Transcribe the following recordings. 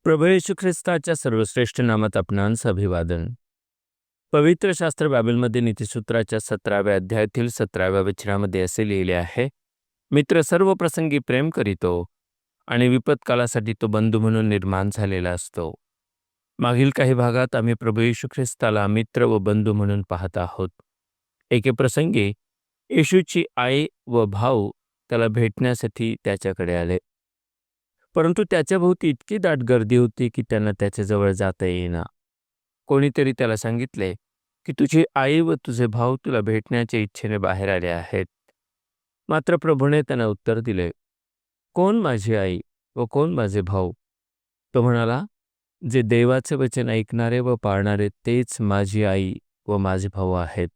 प्रभू येशू ख्रिस्ताच्या सर्वश्रेष्ठ नामात आपणांस अभिवादन. पवित्र शास्त्र बायबलमध्ये नीतिसूत्राच्या 17व्या अध्यायातील 17व्या वचनामध्ये असे लिहिले आहे, मित्र सर्व प्रसंगी प्रेम करीतो आणि विपत्कालासाठी तो बंधू म्हणून निर्माण झालेला असतो. मागील काही भागात आम्ही प्रभू येशू ख्रिस्ताला मित्र व बंधू म्हणून पाहत आहोत. एके प्रसंगी येशूची आई व भाऊ त्याला भेटण्यासाठी त्याच्याकडे आले, परंतु त्याच्याभोवती इतकी दाट गर्दी होती की त्यांना त्याच्याजवळ जाता येईना. कोणीतरी त्याला सांगितले की तुझी आई व तुझे भाऊ तुला भेटण्याच्या इच्छेने बाहेर आले आहेत. मात्र प्रभूने त्यांना उत्तर दिले, कोण माझी आई व कोण माझे भाऊ? तो म्हणाला, जे देवाचे वचन ऐकणारे व पाळणारे तेच माझी आई व माझे भाऊ आहेत.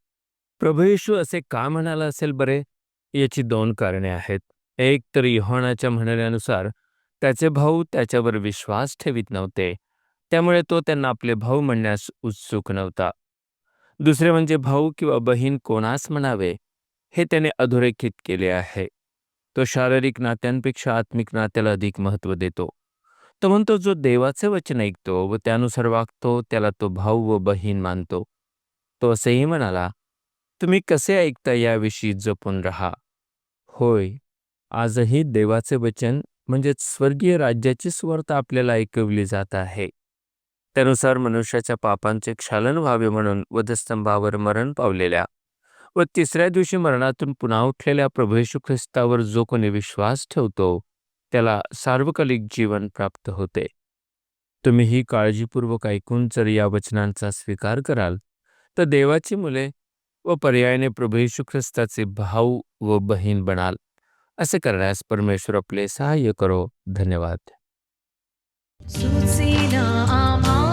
प्रभू येशू असे का म्हणाला असेल बरे? याची दोन कारणे आहेत. एक तर योहानाच्या म्हणण्यानुसार त्याचे भाऊ त्याच्यावर विश्वास ठेवीत नव्हते, त्यामुळे तो त्यांना आपले भाऊ म्हणण्यास उत्सुक नव्हता. दुसरे म्हणजे भाऊ किंवा बहीण कोणास म्हणावे हे त्याने अधोरेखित केले आहे. तो शारीरिक नात्यांपेक्षा आत्मिक नात्याला अधिक महत्त्व देतो. तो म्हणतो, जो देवाचे वचन ऐकतो व त्यानुसार वागतो त्याला तो भाऊ व बहीण मानतो. तो असेही म्हणाला, तुम्ही कसे ऐकता याविषयी जपून राहा. होय, आजही देवाचे वचन म्हणजेच स्वर्गीय राज्याची सुवार्ता आपल्याला ऐकवली जात आहे. त्यानुसार मनुष्याच्या पापांचे क्षालन व्हावे म्हणून वधस्तंभावर मरण पावलेल्या व तिसऱ्या दिवशी मरणातून पुन्हा उठलेल्या प्रभू येशू ख्रिस्तावर जो कोणी विश्वास ठेवतो त्याला सार्वकालिक जीवन प्राप्त होते. तुम्हीही काळजीपूर्वक ऐकून जर या वचनांचा स्वीकार कराल तर देवाची मुले व पर्यायाने प्रभू येशू ख्रिस्ताचे भाऊ व बहीण बनाल. असे करण्यास परमेश्वर आपले सहाय्य करो. धन्यवाद. Susina ama